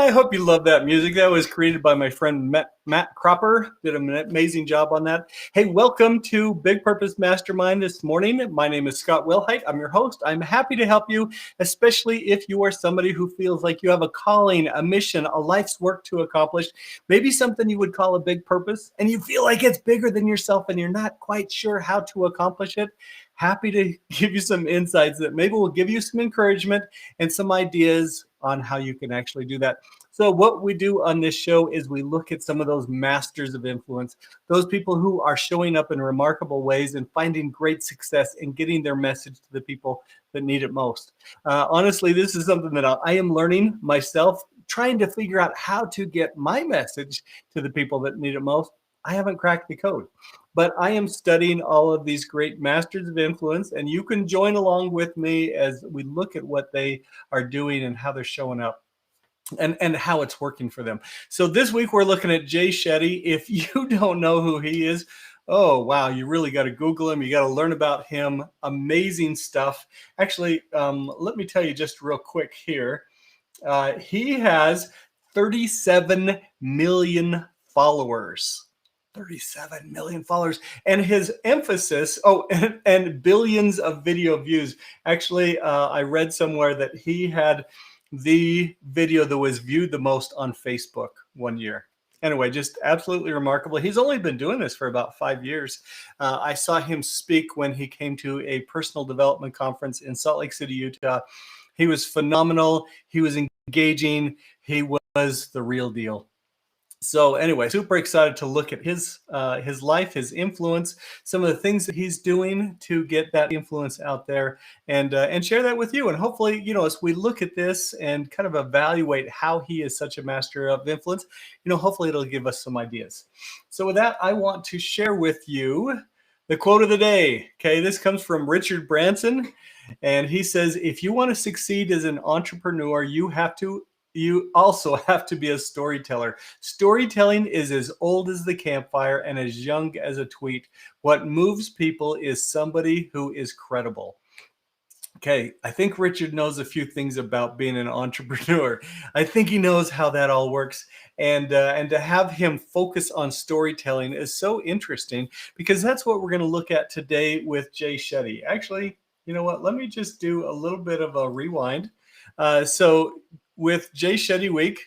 I hope you love that music. That was created by my friend Matt Cropper. Did an amazing job on that. Hey, welcome to Big Purpose Mastermind this morning. My name is Scott Wilhite. I'm your host. I'm happy to help you, especially if you are somebody who feels like you have a calling, a mission, a life's work to accomplish, maybe something you would call a big purpose, and you feel like it's bigger than yourself and you're not quite sure how to accomplish it. Happy to give you some insights that maybe will give you some encouragement and some ideas on how you can actually do that. So what we do on this show is we look at some of those masters of influence, those people who are showing up in remarkable ways and finding great success and getting their message to the people that need it most. Honestly, this is something that I am learning myself, trying to figure out how to get my message to the people that need it most. I haven't cracked the code, but I am studying all of these great masters of influence, and you can join along with me as we look at what they are doing and how they're showing up and how it's working for them. So this week we're looking at Jay Shetty. If you don't know who he is, oh wow, you really got to Google him. You got to learn about him. Amazing stuff. Actually, let me tell you just real quick here. He has 37 million followers. 37 million followers, and his emphasis, and billions of video views. Actually, I read somewhere that he had the video that was viewed the most on Facebook one year. Anyway, just absolutely remarkable. He's only been doing this for about 5 years. I saw him speak when he came to a personal development conference in Salt Lake City, Utah. He was phenomenal. He was engaging. He was the real deal. So anyway, super excited to look at his life, his influence, some of the things that he's doing to get that influence out there, and share that with you. And hopefully, as we look at this and kind of evaluate how he is such a master of influence, hopefully it'll give us some ideas. So with that, I want to share with you the quote of the day. Okay, this comes from Richard Branson, and he says, "If you want to succeed as an entrepreneur, you also have to be a storyteller. Storytelling is as old as the campfire and as young as a tweet. What moves people is somebody who is credible." Okay, I think Richard knows a few things about being an entrepreneur. I think he knows how that all works, and to have him focus on storytelling is so interesting, because that's what we're going to look at today with Jay Shetty. Actually, you know what? Let me just do a little bit of a rewind. So with Jay Shetty Week,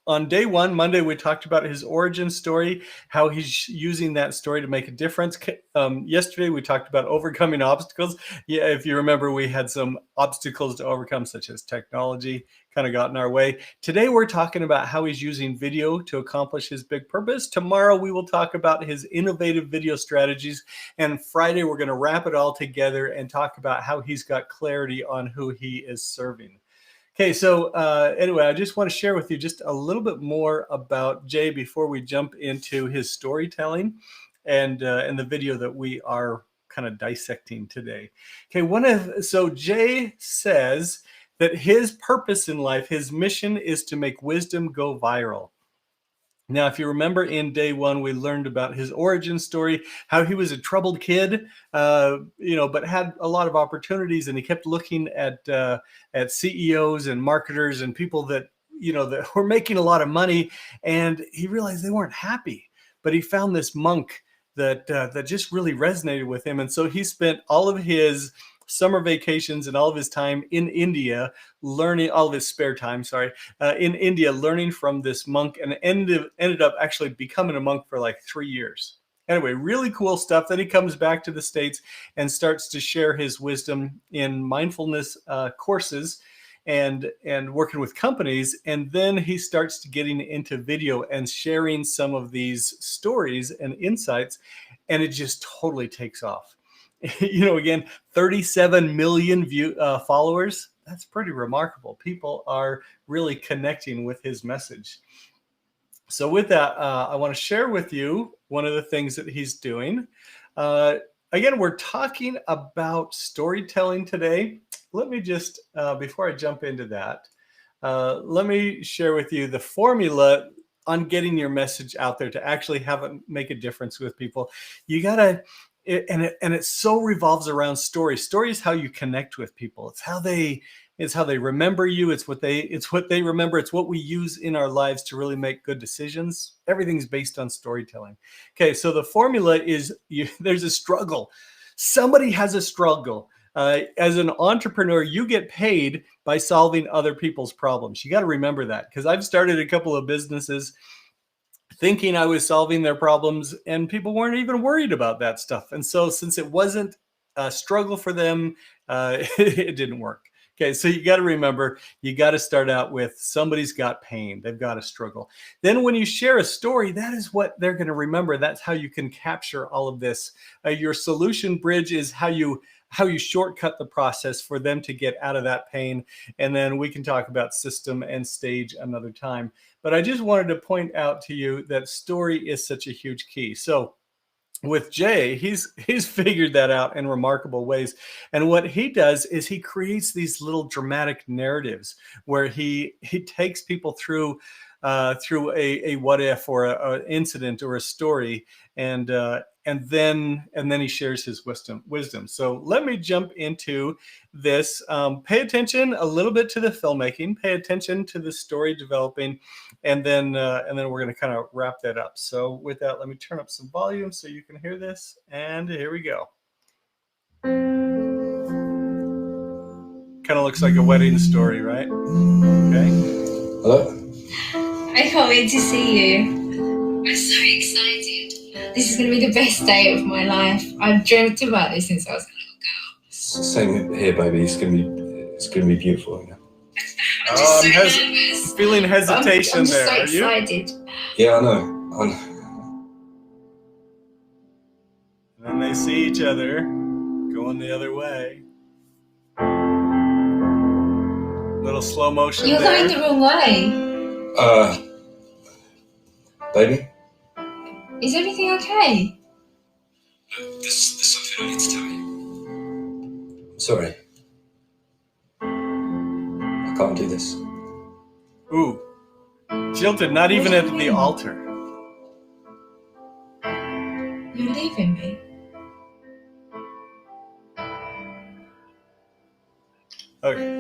on day one, Monday, we talked about his origin story, how he's using that story to make a difference. Yesterday, we talked about overcoming obstacles. Yeah, if you remember, we had some obstacles to overcome, such as technology kind of got in our way. Today, we're talking about how he's using video to accomplish his big purpose. Tomorrow, we will talk about his innovative video strategies. And Friday, we're going to wrap it all together and talk about how he's got clarity on who he is serving. Okay, so anyway, I just want to share with you just a little bit more about Jay before we jump into his storytelling and the video that we are kind of dissecting today. Okay, so Jay says that his purpose in life, his mission, is to make wisdom go viral. Now, if you remember in day one, we learned about his origin story, how he was a troubled kid, but had a lot of opportunities, and he kept looking at CEOs and marketers and people that were making a lot of money, and he realized they weren't happy. But he found this monk that just really resonated with him, and so he spent all of his summer vacations and all of his time in India learning, all of his spare time, in India learning from this monk, and ended up actually becoming a monk for like 3 years. Anyway, really cool stuff. Then he comes back to the States and starts to share his wisdom in mindfulness courses and working with companies. And then he starts to getting into video and sharing some of these stories and insights, and it just totally takes off. Again, 37 million followers. That's pretty remarkable. People are really connecting with his message. So with that, I want to share with you one of the things that he's doing. Again, we're talking about storytelling today. Let me just, before I jump into that, let me share with you the formula on getting your message out there to actually have it make a difference with people. You got to, and it so revolves around story. Story is how you connect with people. It's how they It's how they remember you. It's what they remember. It's what we use in our lives to really make good decisions. Everything's based on storytelling. Okay, so the formula is there's a struggle. Somebody has a struggle. As an entrepreneur, you get paid by solving other people's problems. You got to remember that, because I've started a couple of businesses thinking I was solving their problems, and people weren't even worried about that stuff. And so since it wasn't a struggle for them, it didn't work. Okay, so you got to remember, you got to start out with somebody's got pain. They've got a struggle. Then when you share a story, that is what they're going to remember. That's how you can capture all of this. Your solution bridge is how you shortcut the process for them to get out of that pain. And then we can talk about system and stage another time. But I just wanted to point out to you that story is such a huge key. So with Jay, he's figured that out in remarkable ways. And what he does is he creates these little dramatic narratives where he takes people through a what if, or an incident, or a story, and then he shares his wisdom. So let me jump into this. Pay attention a little bit to the filmmaking. Pay attention to the story developing, and then we're going to kind of wrap that up. So with that, let me turn up some volume so you can hear this. And here we go. Kind of looks like a wedding story, right? Okay. Hello. I can't wait to see you. I'm so excited. This is going to be the best day of my life. I've dreamt about this since I was a little girl. Same here, baby. It's gonna be beautiful. You know? I'm just so nervous. Feeling hesitation I'm there. so Are you? excited. Yeah, I know. And then they see each other going the other way. Little slow motion. You're there. going the wrong way. Baby? Is everything okay? There's something I need to tell you. I'm sorry. I can't do this. Ooh. Jilted, not even at the altar. You're leaving me. Okay.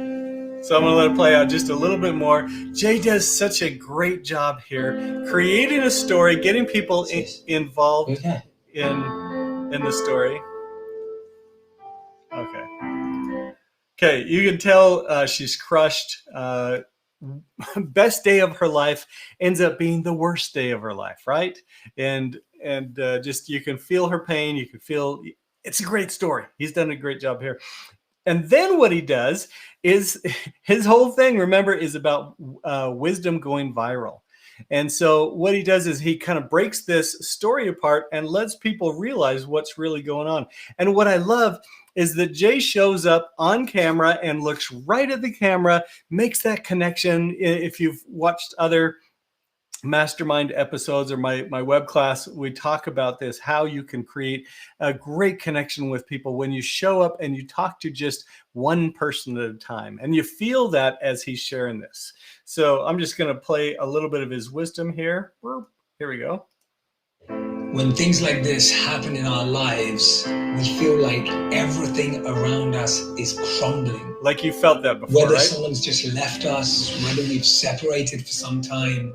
So I'm going to let it play out just a little bit more. Jay does such a great job here, creating a story, getting people involved in the story. Okay, you can tell she's crushed. Best day of her life ends up being the worst day of her life, right? And just, you can feel her pain. You can feel, it's a great story. He's done a great job here. And then what he does is, his whole thing, remember, is about wisdom going viral. And so what he does is he kind of breaks this story apart and lets people realize what's really going on. And what I love is that Jay shows up on camera and looks right at the camera, makes that connection. If you've watched other Mastermind episodes or my web class, we talk about this, how you can create a great connection with people when you show up and you talk to just one person at a time. And you feel that as he's sharing this. So I'm just going to play a little bit of his wisdom here. Here we go. When things like this happen in our lives, we feel like everything around us is crumbling. Like you felt that before, whether right? Someone's just left us, whether we've separated for some time,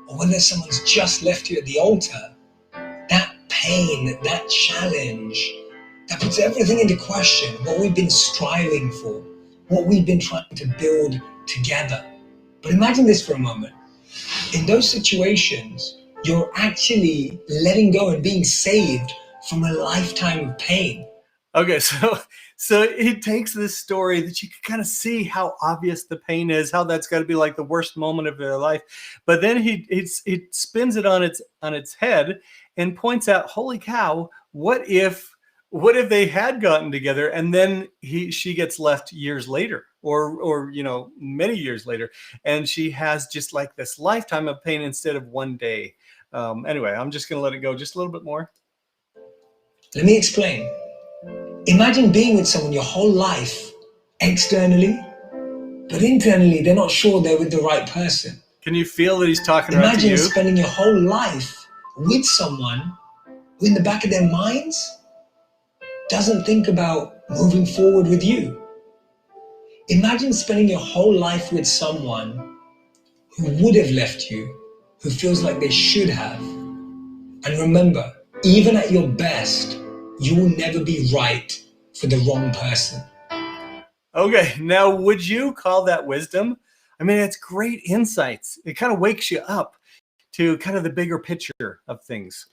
or whether someone's just left you at the altar, that pain, that challenge, that puts everything into question, what we've been striving for, what we've been trying to build together. But imagine this for a moment. In those situations, you're actually letting go and being saved from a lifetime of pain. Okay, so he takes this story that you can kind of see how obvious the pain is, how that's got to be like the worst moment of their life. But then he spins it on its head and points out, holy cow, what if they had gotten together and then she gets left years later, or many years later, and she has just like this lifetime of pain instead of one day. Anyway, I'm just going to let it go just a little bit more. Let me explain. Imagine being with someone your whole life, externally, but internally they're not sure they're with the right person. Can you feel that he's talking right to you? Imagine spending your whole life with someone who in the back of their minds doesn't think about moving forward with you. Imagine spending your whole life with someone who would have left you, who feels like they should have. And remember, even at your best, you will never be right for the wrong person. Okay, now would you call that wisdom? I mean, it's great insights. It kind of wakes you up to kind of the bigger picture of things.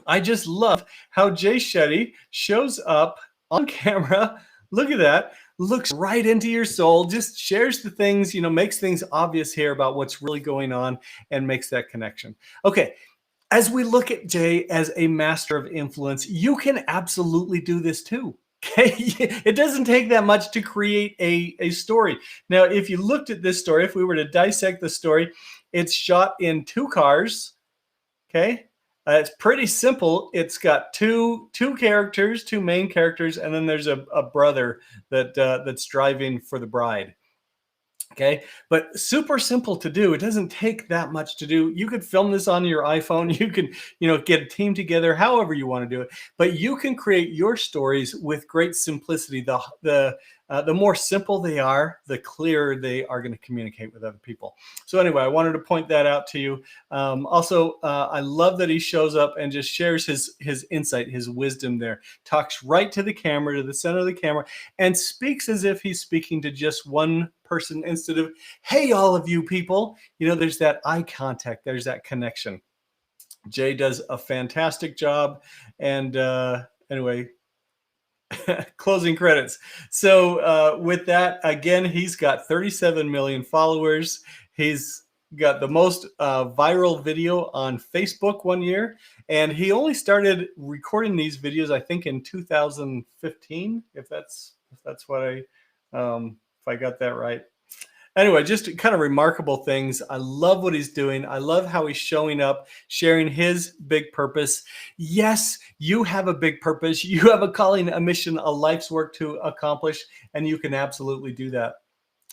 I just love how Jay Shetty shows up on camera. Look at that. Looks right into your soul, just shares the things, makes things obvious here about what's really going on and makes that connection. Okay, as we look at Jay as a master of influence, you can absolutely do this too. Okay, it doesn't take that much to create a story. Now, if you looked at this story, if we were to dissect the story, it's shot in 2 cars. Okay, it's pretty simple. It's got two characters, 2 main characters, and then there's a brother that's driving for the bride. Okay, but super simple to do. It doesn't take that much to do. You could film this on your iPhone. You can, get a team together, however you want to do it. But you can create your stories with great simplicity. The more simple they are, the clearer they are going to communicate with other people. So anyway, I wanted to point that out to you. Also, I love that he shows up and just shares his insight, his wisdom there. Talks right to the camera, to the center of the camera, and speaks as if he's speaking to just one person instead of, hey, all of you people. There's that eye contact. There's that connection. Jay does a fantastic job. And anyway, closing credits. So with that, again, he's got 37 million followers. He's got the most viral video on Facebook one year. And he only started recording these videos, I think, in 2015, if that's what if I got that right. Anyway, just kind of remarkable things. I love what he's doing. I love how he's showing up, sharing his big purpose. Yes, you have a big purpose. You have a calling, a mission, a life's work to accomplish, and you can absolutely do that.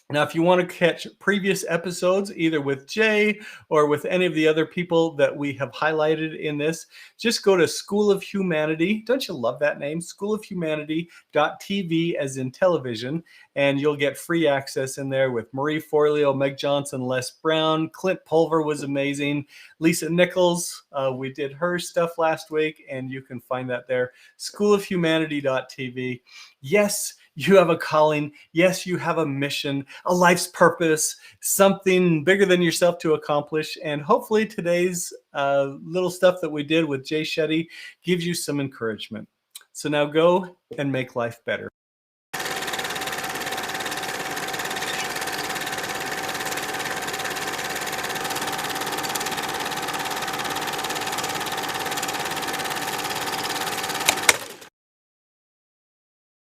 Now, if you want to catch previous episodes, either with Jay or with any of the other people that we have highlighted in this, just go to School of Humanity. Don't you love that name? schoolofhumanity.tv, as in television, and you'll get free access in there with Marie Forleo, Meg Johnson, Les Brown. Clint Pulver was amazing. Lisa Nichols, we did her stuff last week, and you can find that there. schoolofhumanity.tv. Yes, you have a calling. Yes, you have a mission, a life's purpose, something bigger than yourself to accomplish. And hopefully today's little stuff that we did with Jay Shetty gives you some encouragement. So now go and make life better.